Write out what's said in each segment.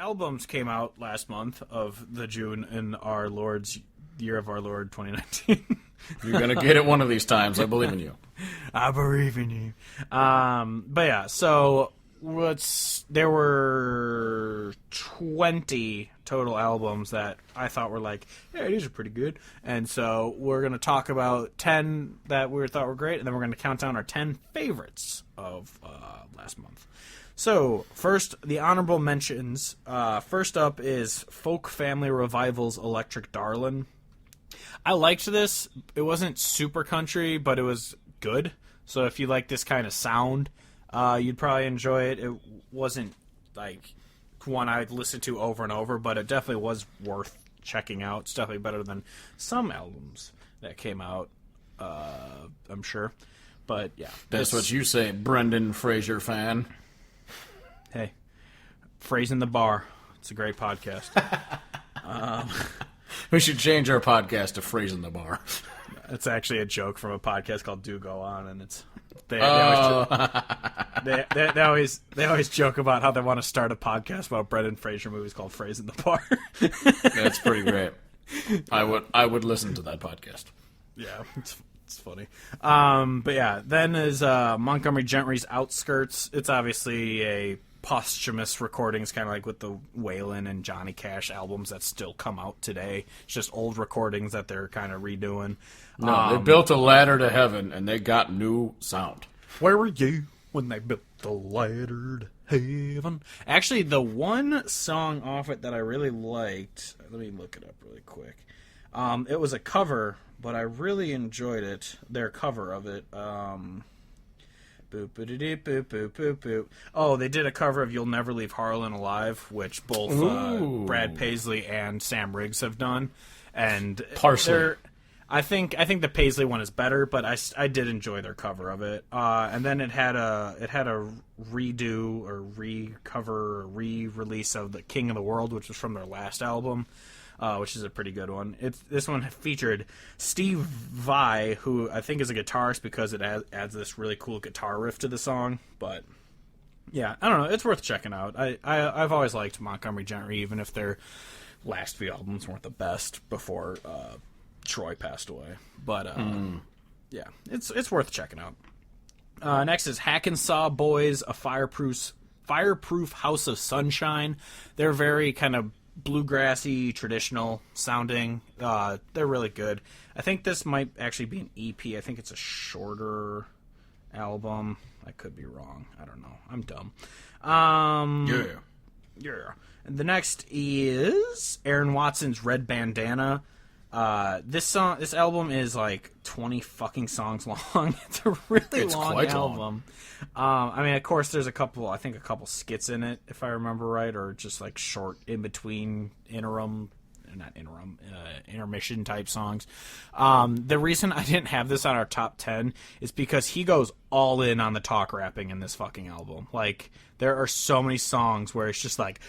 albums came out last month of the June in our Lord's year of our Lord 2019. You're going to get it one of these times. I believe in you. I believe in you. But yeah, so there were 20 total albums that I thought were like, yeah, these are pretty good. And so we're going to talk about 10 that we thought were great, and then we're going to count down our 10 favorites of last month. So, first, the honorable mentions. First up is Folk Family Revival's Electric Darlin'. I liked this. It wasn't super country, but it was good. So if you like this kind of sound, you'd probably enjoy it. It wasn't like one I'd listen to over and over, but it definitely was worth checking out. It's definitely better than some albums that came out, I'm sure. But yeah. That's what you say, Brendan Fraser fan. Hey, Phrasing the Bar. It's a great podcast. We should change our podcast to Phrasing the Bar. It's actually a joke from a podcast called Do Go On, and it's they always joke about how they want to start a podcast about Brendan Fraser movies called Phrasing the Bar. That's pretty great. I would listen to that podcast. Yeah, it's funny. But yeah, then is Montgomery Gentry's Outskirts. It's obviously a posthumous recordings, kind of like with the Waylon and Johnny Cash albums that still come out today. It's just old recordings that they're kind of redoing. No, they built a ladder to heaven, and they got new sound. Where were you when they built the ladder to heaven? Actually, the one song off it that I really liked, let me look it up really quick. It was a cover, but I really enjoyed it. Their cover of it. Boop, boop, boop, boop, boop, boop. Oh, they did a cover of "You'll Never Leave Harlan Alive," which both Brad Paisley and Sam Riggs have done. And Parsley. I think the Paisley one is better, but I did enjoy their cover of it. And then it had a redo or recover or re-release of "The King of the World," which was from their last album. Which is a pretty good one. This one featured Steve Vai, who I think is a guitarist because it adds this really cool guitar riff to the song. But yeah, I don't know. It's worth checking out. I've always liked Montgomery Gentry, even if their last few albums weren't the best before Troy passed away. But yeah, it's worth checking out. Next is Hack and Saw Boys, a Fireproof House of Sunshine. They're very kind of bluegrassy, traditional sounding. They're really good. I think this might actually be an EP. I think it's a shorter album. I could be wrong. I don't know. I'm dumb. Yeah. And the next is Aaron Watson's Red Bandanna. This album is like 20 fucking songs long. It's a really long album. I mean, of course, there's a couple skits in it, if I remember right, or just like short in between intermission type songs. The reason I didn't have this on our top 10 is because he goes all in on the talk rapping in this fucking album. Like, there are so many songs where it's just like,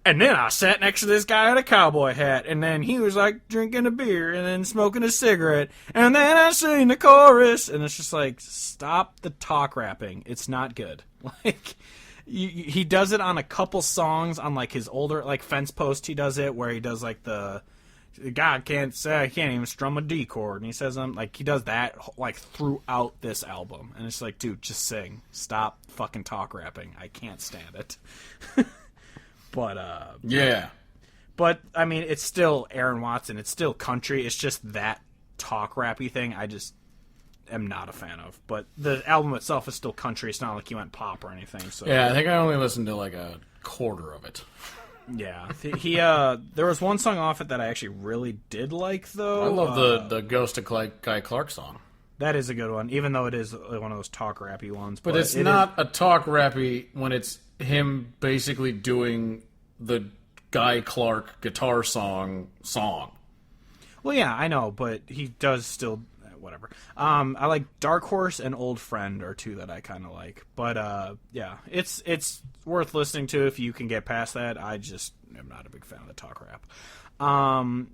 and then I sat next to this guy in a cowboy hat, and then he was like drinking a beer and then smoking a cigarette, and then I sing the chorus, and it's just like, stop the talk rapping. It's not good. Like, he does it on a couple songs on like his older, like Fence Post. He does it where he does like the God can't say I can't even strum a D chord, and he says like he does that like throughout this album, and it's like, dude, just sing. Stop fucking talk rapping. I can't stand it. But yeah. But I mean, it's still Aaron Watson. It's still country. It's just that talk rappy thing I just am not a fan of. But the album itself is still country. It's not like he went pop or anything. So yeah, I think I only listened to like a quarter of it. Yeah, he there was one song off it that I actually really did like though. I love the Ghost of Guy Clark song. That is a good one, even though it is one of those talk rappy ones. But it's not a talk rappy when it's him basically doing the Guy Clark guitar song. Well, yeah, I know, but he does still whatever. I like Dark Horse and Old Friend are two that I kind of like. But yeah, it's worth listening to if you can get past that. I just am not a big fan of the talk rap.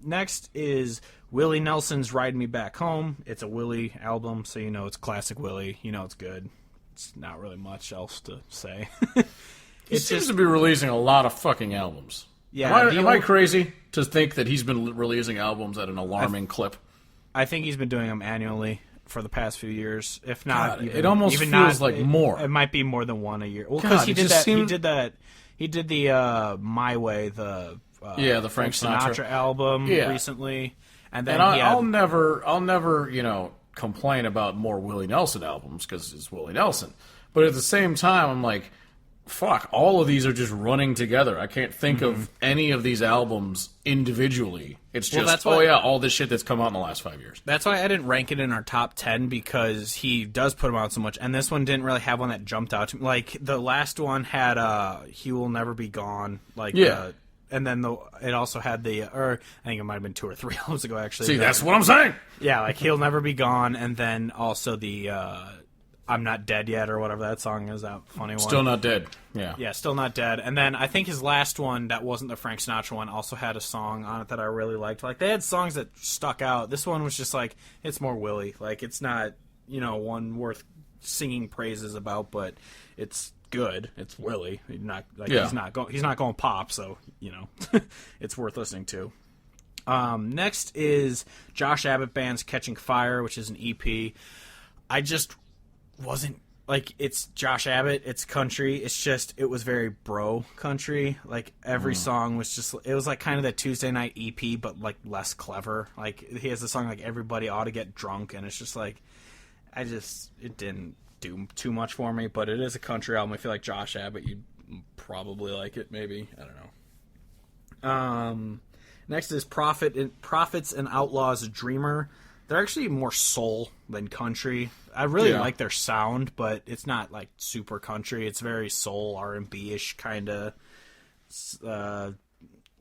Next is Willie Nelson's Ride Me Back Home. It's a Willie album, so you know it's classic Willie. You know it's good. It's not really much else to say. He seems to be releasing a lot of fucking albums. Yeah, Am I crazy to think that he's been releasing albums at an alarming clip? I think he's been doing them annually for the past few years. If not, God, it almost feels like more. It might be more than one a year. Well, because he did that. He did the My Way, the Frank Sinatra album recently, and then I'll never complain about more Willie Nelson albums because it's Willie Nelson. But at the same time, I'm like, fuck, all of these are just running together. I can't think of any of these albums individually. It's just, all this shit that's come out in the last 5 years. That's why I didn't rank it in our top 10, because he does put them out so much, and this one didn't really have one that jumped out to me. Like, the last one had He Will Never Be Gone, and then it also had I think it might have been 2 or 3 albums ago, actually. See, that's what I'm saying! Yeah, like He'll Never Be Gone, and then also the I'm Not Dead Yet, or whatever that song is, that funny one. Still Not Dead. Yeah. Yeah, Still Not Dead. And then I think his last one, that wasn't the Frank Sinatra one, also had a song on it that I really liked. Like, they had songs that stuck out. This one was just like, it's more Willie. Like, it's not, one worth singing praises about, but it's good. It's Willie. He's not going pop, so, it's worth listening to. Next is Josh Abbott Band's Catching Fire, which is an EP. I just wasn't like, it's Josh Abbott, it's country, it was very bro country. Like, every song was just, it was like kind of that Tuesday night EP, but like less clever. Like, he has a song like Everybody Ought to Get Drunk, and it's just like, it didn't do too much for me, but it is a country album. I feel like Josh Abbott, you'd probably like it, maybe. I don't know. Next is Prophets and Outlaws' Dreamer. They're actually more soul than country. I really like their sound, but it's not like super country. It's very soul, R&B-ish kind of,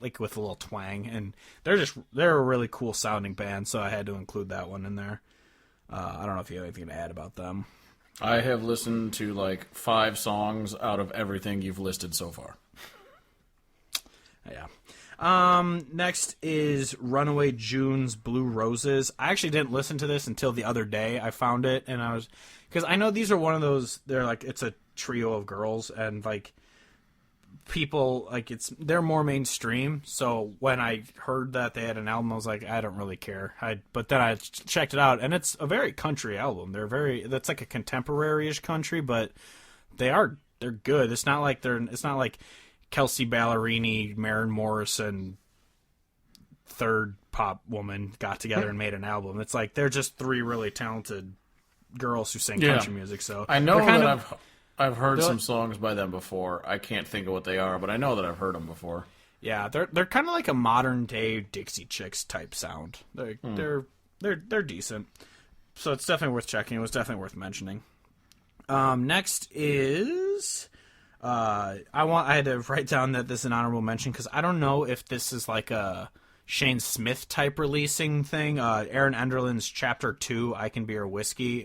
like with a little twang. And they're a really cool sounding band, so I had to include that one in there. I don't know if you have anything to add about them. I have listened to like 5 songs out of everything you've listed so far. Yeah. Next is Runaway June's Blue Roses. I actually didn't listen to this until the other day. I found it, and because I know these are one of those, they're like, it's a trio of girls, and like, people, like, they're more mainstream, so when I heard that they had an album, I was like, I don't really care. But then I checked it out, and it's a very country album. That's like a contemporary-ish country, but they're good. It's not like Kelsey Ballerini, Maren Morrison, third pop woman got together and made an album. It's like, they're just 3 really talented girls who sing country music. So I know that I've heard some songs by them before. I can't think of what they are, but I know that I've heard them before. Yeah, they're kind of like a modern day Dixie Chicks type sound. They're decent. So it's definitely worth checking. It was definitely worth mentioning. Next is I had to write down that this is an honorable mention because I don't know if this is like a Shane Smith type releasing thing. Aaron Enderlin's Chapter 2, I Can Be Your Whiskey.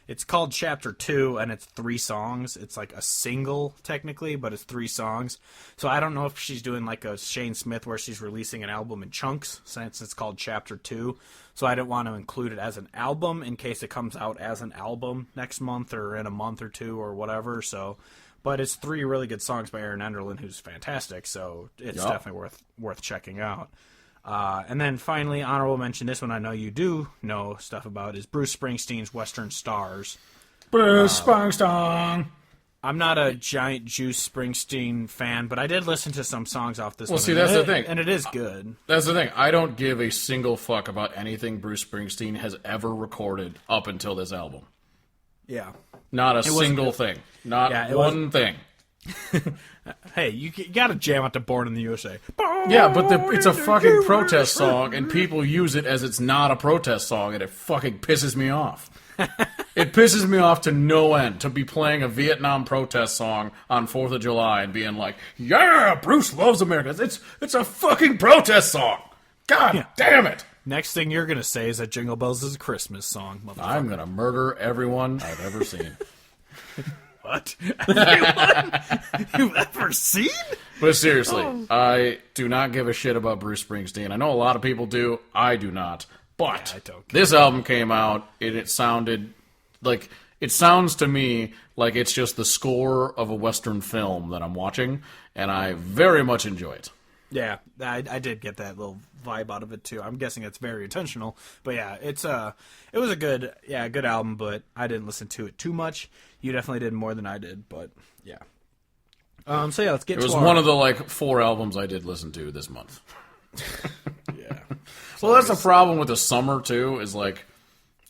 It's called Chapter 2, and it's 3 songs. It's like a single, technically, but it's 3 songs. So I don't know if she's doing like a Shane Smith where she's releasing an album in chunks, since it's called Chapter 2. So I didn't want to include it as an album in case it comes out as an album next month or in a month or 2 or whatever. But it's 3 really good songs by Aaron Enderlin, who's fantastic, so it's definitely worth checking out. And then finally, honorable mention, this one I know you do know stuff about, is Bruce Springsteen's Western Stars. Bruce Springsteen! I'm not a giant Juice Springsteen fan, but I did listen to some songs off this one. Well, see, that's the thing. And it is good. That's the thing. I don't give a single fuck about anything Bruce Springsteen has ever recorded up until this album. Yeah. Not a single thing. Not one thing. Hey, you got to jam out to Born in the USA. Yeah, but it's a fucking protest song, and people use it as it's not a protest song, and it fucking pisses me off. It pisses me off to no end to be playing a Vietnam protest song on 4th of July and being like, yeah, Bruce loves America. It's a fucking protest song. God damn it. Next thing you're going to say is that Jingle Bells is a Christmas song, motherfucker. I'm going to murder everyone I've ever seen. What? Everyone you've ever seen? But seriously, I do not give a shit about Bruce Springsteen. I know a lot of people do. I do not. But this album came out, and it sounded like... It sounds to me like it's just the score of a Western film that I'm watching, and I very much enjoy it. Yeah, I did get that little vibe out of it too. I'm guessing it's very intentional, but yeah, it was a good album, but I didn't listen to it too much. You definitely did more than I did, but yeah. So yeah, let's get. It was one of the 4 albums I did listen to this month. Yeah. Well, that's the problem with the summer too. Is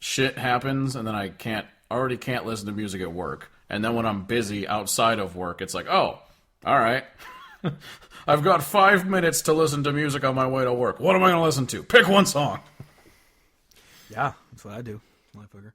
shit happens, and then I already can't listen to music at work, and then when I'm busy outside of work, it's like, oh, all right. I've got 5 minutes to listen to music on my way to work. What am I going to listen to? Pick one song. Yeah, that's what I do. I figure.